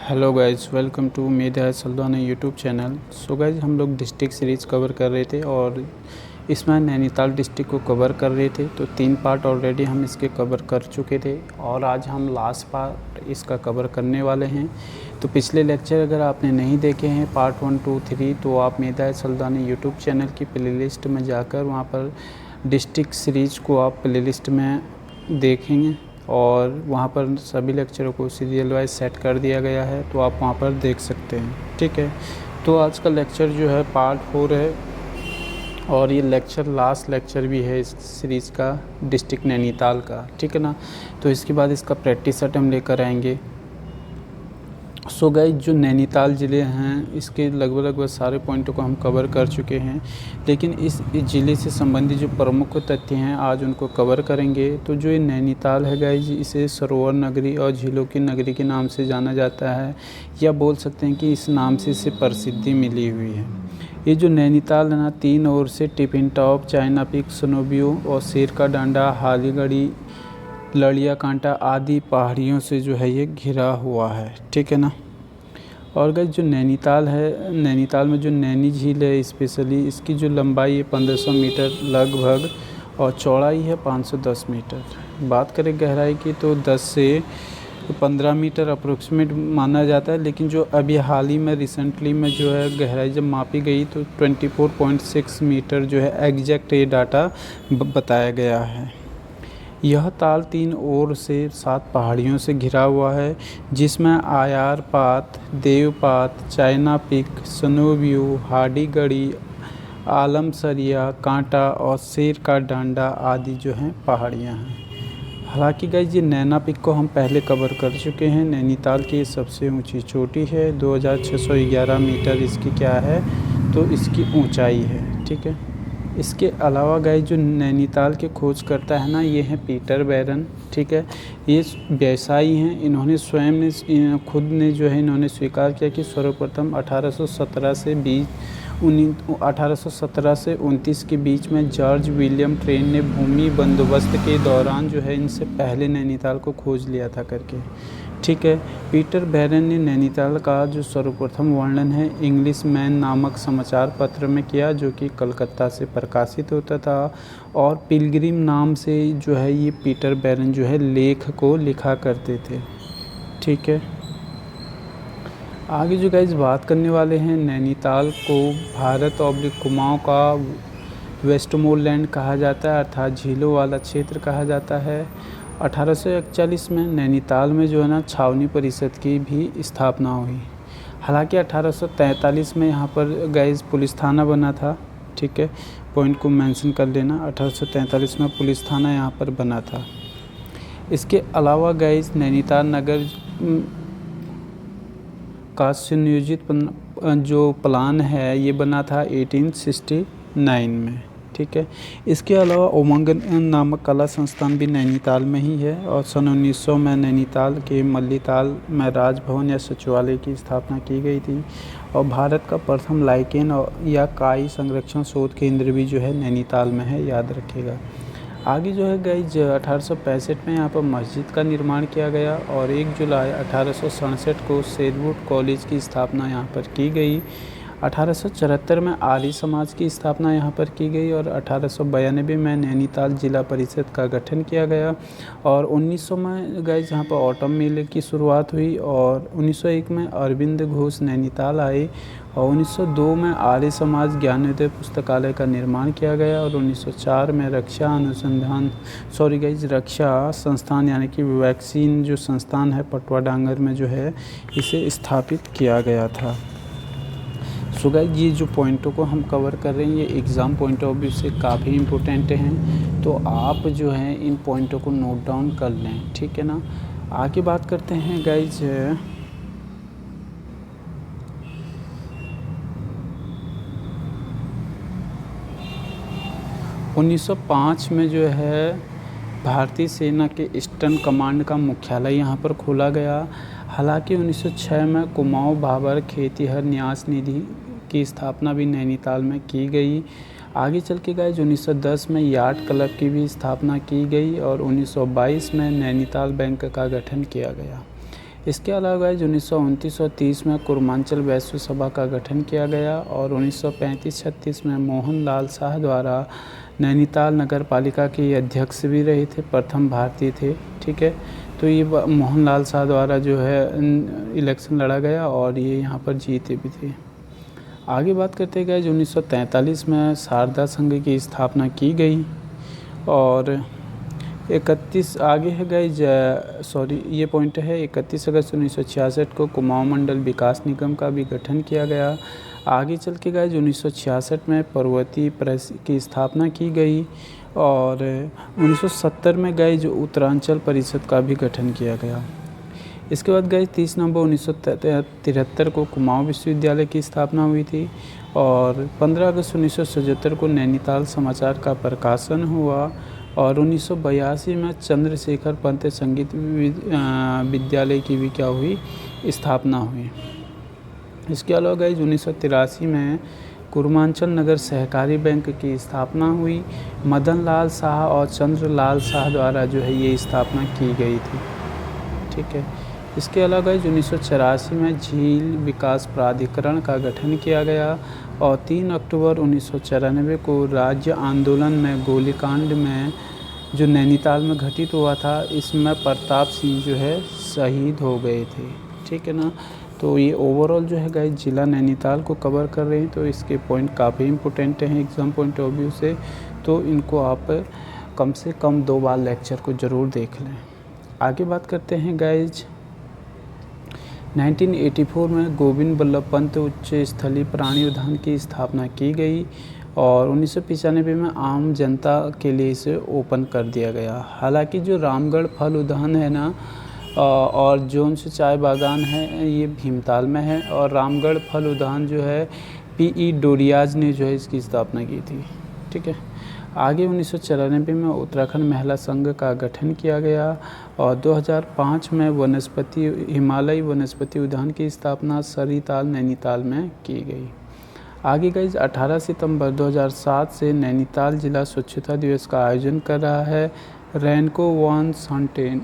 Hello guys, welcome to Medha Saldanha YouTube channel. So guys, हम लोग district series cover कर रहे थे और इसमें नैनीताल डिस्ट्रिक्ट को कवर कर रहे थे। तो 3 पार्ट ऑलरेडी हम इसके कवर कर चुके थे और आज हम लास्ट पार्ट इसका कवर करने वाले हैं। तो पिछले लेक्चर अगर आपने नहीं देखे हैं पार्ट 1, 2, 3 तो आप मेधा सल्दाना यूट्यूब चैनल की प्लेलिस्ट में जाकर वहाँ पर डिस्ट्रिक्ट सीरीज़ को आप प्लेलिस्ट में देखेंगे और वहाँ पर सभी लेक्चरों को सीरियल वाइज सेट कर दिया गया है, तो आप वहाँ पर देख सकते हैं। ठीक है, तो आज का लेक्चर जो है पार्ट 4 है और ये लेक्चर लास्ट लेक्चर भी है इस सीरीज़ का, डिस्ट्रिक्ट नैनीताल का। ठीक है ना, तो इसके बाद इसका प्रैक्टिस सेट हम लेकर आएंगे। सो गाइस, जो नैनीताल ज़िले हैं इसके लगभग सारे पॉइंटों को हम कवर कर चुके हैं, लेकिन इस ज़िले से संबंधित जो प्रमुख तथ्य हैं आज उनको कवर करेंगे। तो जो ये नैनीताल है गाइस, इसे सरोवर नगरी और झीलों की नगरी के नाम से जाना जाता है, या बोल सकते हैं कि इस नाम से इसे प्रसिद्धि मिली हुई है। ये जो नैनीताल है ना, 3 ओर से tiffin top, China peak, snow view और शेर का डांडा, हालीगढ़ी, लड़िया कांटा आदि पहाड़ियों से जो है ये घिरा हुआ है। ठीक है ना। और गाइस, जो नैनीताल है, नैनीताल में जो नैनी झील है स्पेशली, इसकी जो लंबाई है 1500 मीटर लगभग और चौड़ाई है 510 मीटर। बात करें गहराई की तो 10 से 15 मीटर अप्रोक्सीमेट माना जाता है, लेकिन जो अभी हाल ही में रिसेंटली में जो है गहराई जब मापी गई तो 24.6 मीटर जो है एग्जैक्ट ये डाटा बताया गया है। यह ताल 3 ओर से 7 पहाड़ियों से घिरा हुआ है, जिसमें आयारपात, देवपात, चाइना पीक, स्नो व्यू, हाडीगढ़ी, आलमसरिया, कांटा और शेर का डांडा आदि जो हैं पहाड़ियां हैं। हालांकि गाइस, ये नैना पीक को हम पहले कवर कर चुके हैं। नैनीताल की सबसे ऊंची चोटी है, 2611 मीटर इसकी क्या है तो इसकी ऊंचाई है। ठीक है, इसके अलावा गाइस, जो नैनीताल के खोज करता है ना, ये हैं पीटर बैरन। ठीक है, ये व्यवसायी हैं। इन्होंने स्वयं ने खुद ने जो है इन्होंने स्वीकार किया कि सर्वप्रथम 1817 से 29 के बीच में जॉर्ज विलियम ट्रेन ने भूमि बंदोबस्त के दौरान जो है इनसे पहले नैनीताल को खोज लिया था करके। ठीक है, पीटर बैरन ने नैनीताल का जो सर्वप्रथम वर्णन है इंग्लिश मैन नामक समाचार पत्र में किया, जो कि कलकत्ता से प्रकाशित होता था, और पिलग्रिम नाम से जो है ये पीटर बैरन जो है लेख को लिखा करते थे। ठीक है, आगे जो गाइस बात करने वाले हैं, नैनीताल को भारत और कुमाऊं का वेस्टमोरलैंड कहा जाता है, अर्थात झीलों वाला क्षेत्र कहा जाता है। 1841 में नैनीताल में जो है ना छावनी परिषद की भी स्थापना हुई। हालांकि 1843 में यहाँ पर गाइस पुलिस थाना बना था। ठीक है, पॉइंट को मेंशन कर लेना, 1843 में पुलिस थाना यहाँ पर बना था। इसके अलावा गाइस, नैनीताल नगर का सुनियोजित जो प्लान है ये बना था 1869 में। ठीक है, इसके अलावा उमंग नामक कला संस्थान भी नैनीताल में ही है और सन 1900 में नैनीताल के मल्लीताल में राजभवन या सचिवालय की स्थापना की गई थी। और भारत का प्रथम लाइकेन या काई संरक्षण शोध केंद्र भी जो है नैनीताल में है, याद रखिएगा। आगे जो है गाइज, 1865 में यहाँ पर मस्जिद का निर्माण किया गया और 1 जुलाई 1867 को शेरवुड कॉलेज की स्थापना यहाँ पर की गई। 1874 में आर्य समाज की स्थापना यहाँ पर की गई और 1892 में नैनीताल जिला परिषद का गठन किया गया। और 1900 में गाइज यहाँ पर ऑटम मेले की शुरुआत हुई और 1901 में अरविंद घोष नैनीताल आए और 1902 में आर्य समाज ज्ञानोदय पुस्तकालय का निर्माण किया गया और 1904 में रक्षा संस्थान यानी कि वैक्सीन जो संस्थान है पटवा डांगर में जो है इसे स्थापित किया गया था। सो गाइस, ये जो पॉइंटों को हम कवर कर रहे हैं ये एग्ज़ाम पॉइंट ऑफ व्यू से काफ़ी इम्पोर्टेंट हैं, तो आप जो है इन पॉइंटों को नोट डाउन कर लें। ठीक है ना। आगे बात करते हैं गाइज, 1905 में जो है भारतीय सेना के ईस्टर्न कमांड का मुख्यालय यहाँ पर खोला गया। हालांकि 1906 में कुमाऊं भाबर खेतिहर न्यास निधि की स्थापना भी नैनीताल में की गई। आगे चल के गाइस 1910 में यार्ड क्लब की भी स्थापना की गई और 1922 में नैनीताल बैंक का गठन किया गया। इसके अलावा गाइज 1929 और 30 में कुर्मांचल वैश्य सभा का गठन किया गया और 1935-36 में मोहन लाल शाह द्वारा नैनीताल नगर पालिका के अध्यक्ष भी रहे थे, प्रथम भारतीय थे। ठीक है, तो ये मोहन लाल शाह द्वारा जो है इलेक्शन लड़ा गया और ये यहाँ पर जीते भी थे। आगे बात करते गए 1943 में शारदा संघ की स्थापना की गई और 31 आगे है गए ये पॉइंट है 31 अगस्त 1966 को कुमाऊं मंडल विकास निगम का भी गठन किया गया। आगे चल के गए 1966 में पर्वतीय प्रेस की स्थापना की गई और 1970 में गए जो उत्तरांचल परिषद का भी गठन किया गया। इसके बाद गए 30 नवंबर 1973 को कुमाऊं विश्वविद्यालय की स्थापना हुई थी और 15 अगस्त 1977 को नैनीताल समाचार का प्रकाशन हुआ और 1982 में चंद्रशेखर पंत संगीत विद्यालय की भी क्या हुई स्थापना हुई। इसके अलावा गई 1983 में कुर्मांचल नगर सहकारी बैंक की स्थापना हुई। मदन लाल शाह और चंद्र लाल शाह द्वारा जो है ये स्थापना की गई थी। ठीक है, इसके अलावा 1984 में झील विकास प्राधिकरण का गठन किया गया और 3 अक्टूबर 1994 को राज्य आंदोलन में गोलीकांड में जो नैनीताल में घटित हुआ था, इसमें प्रताप सिंह जो है शहीद हो गए थे। ठीक है ना, तो ये ओवरऑल जो है गाइस ज़िला नैनीताल को कवर कर रहे हैं, तो इसके पॉइंट काफ़ी इंपॉर्टेंट हैं एग्ज़ाम पॉइंट ऑफ व्यू से, तो इनको आप कम से कम 2 बार लेक्चर को ज़रूर देख लें। आगे बात करते हैं गाइज 1984 में गोविंद बल्लभ पंत उच्च स्थलीय प्राणी उद्यान की स्थापना की गई और 1995 में आम जनता के लिए इसे ओपन कर दिया गया। हालांकि जो रामगढ़ फल उद्यान है ना और जोन से चाय बागान है ये भीमताल में है और रामगढ़ फल उद्यान जो है पी.ई. डोडियाज ने जो है इसकी स्थापना की थी। ठीक है, आगे 1994 में उत्तराखंड महिला संघ का गठन किया गया और 2005 में हिमालयी वनस्पति उद्यान की स्थापना सरिताल नैनीताल में की गई। आगे गई 18 सितंबर 2007 से नैनीताल जिला स्वच्छता दिवस का आयोजन कर रहा है। रेनको वन सॉन्टेन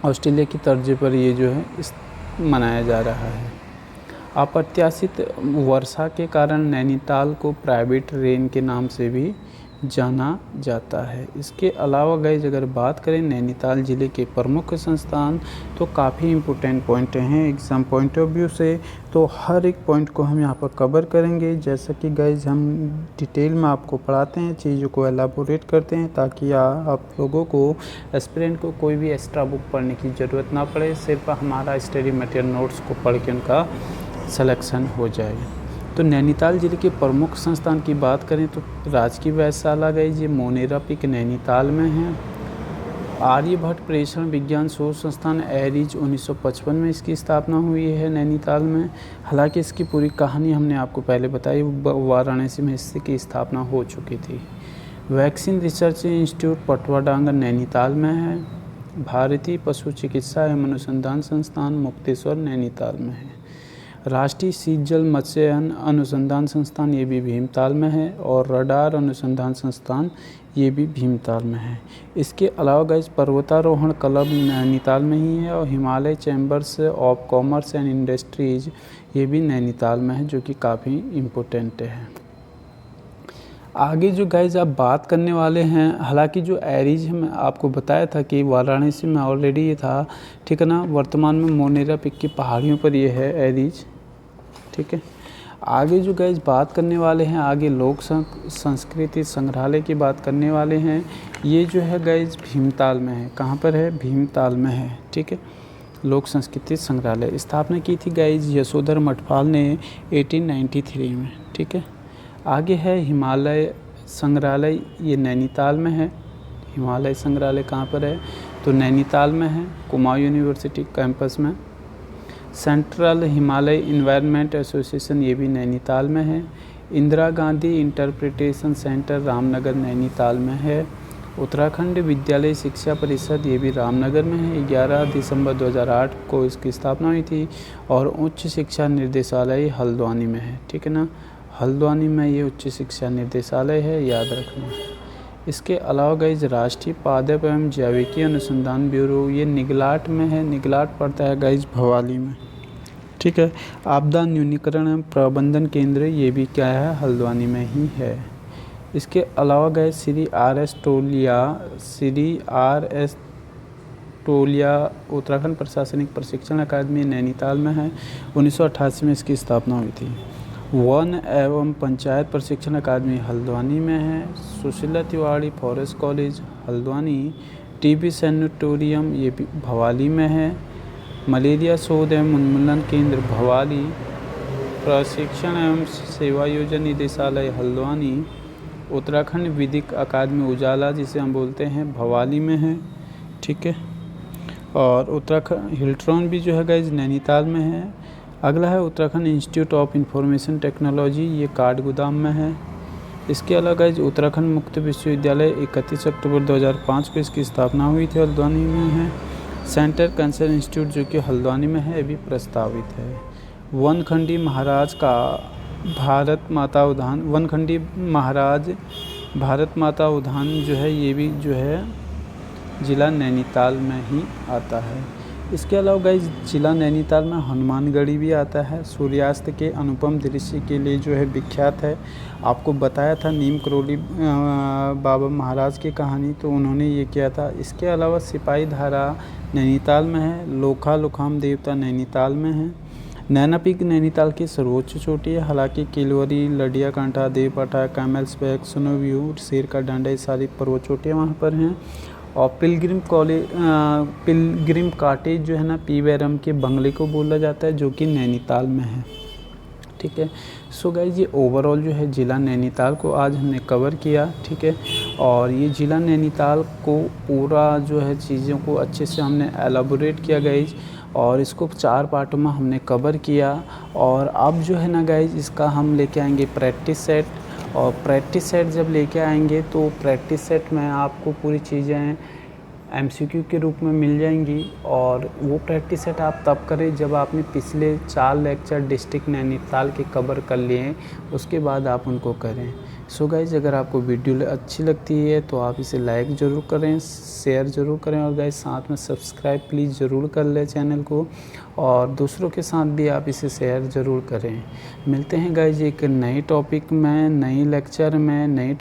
ऑस्ट्रेलिया की तर्ज पर ये जो है मनाया जा रहा है। अप्रत्याशित वर्षा के कारण नैनीताल को प्राइवेट रेन के नाम से भी जाना जाता है। इसके अलावा गाइस अगर बात करें नैनीताल ज़िले के प्रमुख संस्थान तो काफ़ी इम्पोर्टेंट पॉइंट हैं एग्ज़ाम पॉइंट ऑफ व्यू से, तो हर एक पॉइंट को हम यहाँ पर कवर करेंगे। जैसा कि गाइस हम डिटेल में आपको पढ़ाते हैं, चीज़ों को एलाबोरेट करते हैं ताकि आप लोगों को एस्पिरेंट को कोई भी एक्स्ट्रा बुक पढ़ने की ज़रूरत ना पड़े, सिर्फ हमारा स्टडी मटेरियल नोट्स को पढ़ के उनका सिलेक्शन हो जाए। तो नैनीताल ज़िले के प्रमुख संस्थान की बात करें तो राजकीय वैधशाला गई ये मोनेरा पिक नैनीताल में है। आर्यभट्ट प्रेषण विज्ञान शोध संस्थान एरीज 1955 में इसकी स्थापना हुई है नैनीताल में। हालांकि इसकी पूरी कहानी हमने आपको पहले बताई, वाराणसी में इसकी स्थापना हो चुकी थी। Vaccine research institute Patwadangar Nainital में है। भारतीय पशु चिकित्सा एवं अनुसंधान संस्थान मुक्तेश्वर नैनीताल में है। राष्ट्रीय शीतजल मत्स्यन अनुसंधान संस्थान ये भी भीमताल में है और रडार अनुसंधान संस्थान ये भी भीमताल में है। इसके अलावा गाइस पर्वतारोहण क्लब नैनीताल में ही है और Himalaya chambers of commerce and industries ये भी नैनीताल में है, जो कि काफ़ी इम्पोर्टेंट है। आगे जो गाइज आप बात करने वाले हैं, हालांकि जो एरीज मैं आपको बताया था कि वाराणसी में ऑलरेडी ये था, ठीक है ना। वर्तमान में मोनेरा पिक की पहाड़ियों पर ये है एरीज, ठीक है। आगे जो गाइज बात करने वाले हैं, आगे लोक संस्कृति संग्रहालय की बात करने वाले हैं। ये जो है गाइज भीमताल में है। कहाँ पर है? भीमताल में है, ठीक है। लोक संस्कृति संग्रहालय स्थापना की थी गाइज यशोधर मठपाल ने 1893 में, ठीक है। आगे है हिमालय संग्रहालय, ये नैनीताल में है। हिमालय संग्रहालय कहाँ पर है? तो नैनीताल में है, कुमाऊं यूनिवर्सिटी कैंपस में। सेंट्रल हिमालय इन्वायरमेंट एसोसिएशन ये भी नैनीताल में है। इंदिरा गांधी इंटरप्रिटेशन सेंटर रामनगर नैनीताल में है। उत्तराखंड विद्यालय शिक्षा परिषद ये भी रामनगर में है। 11 दिसंबर 2008 को इसकी स्थापना हुई थी। और उच्च शिक्षा निर्देशालय हल्द्वानी में है, ठीक है ना। हल्द्वानी में ये उच्च शिक्षा निर्देशालय है, याद रखना। इसके अलावा गाइज राष्ट्रीय पादप एवं जैविकी अनुसंधान ब्यूरो, ये निगलाट में है, निगलाट पड़ता है गाइज भवाली में। ठीक है। आपदा न्यूनीकरण एवं प्रबंधन केंद्र, ये भी क्या है, हल्द्वानी में ही है। इसके अलावा गए श्री आर एस टोलिया उत्तराखंड प्रशासनिक प्रशिक्षण अकादमी नैनीताल में है। 1988 में इसकी स्थापना हुई थी। वन एवं पंचायत प्रशिक्षण अकादमी हल्द्वानी में है। Sushila Tiwari forest college Haldwani. TB sanatorium, ये भी भवाली में है। मलेरिया शोध एवं उन्मूलन केंद्र भवाली। प्रशिक्षण एवं सेवा योजना निदेशालय हल्द्वानी। उत्तराखंड विधिक अकादमी उजाला, जिसे हम बोलते हैं, भवाली में है। ठीक है। और उत्तराखंड हिल्ट्रॉन भी जो है गाइज नैनीताल में है। अगला है Uttarakhand institute of information technology, ये काठगोदाम में है। इसके अलावा गाइज उत्तराखंड मुक्त विश्वविद्यालय 31 अक्टूबर 2005 को इसकी स्थापना हुई थी, हल्द्वानी में है। सेंटर कैंसर इंस्टीट्यूट जो कि हल्द्वानी में है, ये भी प्रस्तावित है। वनखंडी महाराज का भारत माता उद्यान, वनखंडी महाराज भारत माता उद्यान जो है, ये भी जो है ज़िला नैनीताल में ही आता है। इसके अलावा गाइज ज़िला नैनीताल में हनुमानगढ़ी भी आता है, सूर्यास्त के अनुपम दृश्य के लिए जो है विख्यात है। आपको बताया था नीम करोली बाबा महाराज की कहानी, तो उन्होंने ये किया था। इसके अलावा सिपाही धारा नैनीताल में है। लोखा लोखाम देवता नैनीताल में है। नैना पीक नैनीताल की सर्वोच्च चोटी है। हालांकि किलवरी, लडिया कांठा, देवपाटा, कैमल्स बैक, स्नो व्यू, शेर का डांडा, ये सारी पर्वत चोटियाँ वहाँ पर हैं। और पिलग्रिम कॉटेज जो है ना, पी बैरम के बंगले को बोला जाता है, जो कि नैनीताल में है। ठीक है। सो गाइज ये ओवरऑल जो है ज़िला नैनीताल को आज हमने कवर किया। ठीक है। और ये ज़िला नैनीताल को पूरा जो है चीज़ों को अच्छे से हमने एलाबोरेट किया गाइज, और इसको 4 पार्टों में हमने कवर किया। और अब जो है ना गाइज इसका हम लेके आएंगे प्रैक्टिस सेट, और प्रैक्टिस सेट जब लेके आएंगे तो प्रैक्टिस सेट में आपको पूरी चीज़ें एमसीक्यू के रूप में मिल जाएंगी। और वो प्रैक्टिस सेट आप तब करें जब आपने पिछले 4 लेक्चर डिस्ट्रिक्ट नैनीताल के कवर कर लिए, उसके बाद आप उनको करें। सो गाइज अगर आपको वीडियो अच्छी लगती है तो आप इसे लाइक ज़रूर करें, शेयर ज़रूर करें, और गाइज साथ में सब्सक्राइब प्लीज़ ज़रूर कर लें चैनल को, और दूसरों के साथ भी आप इसे शेयर ज़रूर करें। मिलते हैं गाइज एक नए टॉपिक में, नई लेक्चर में, नई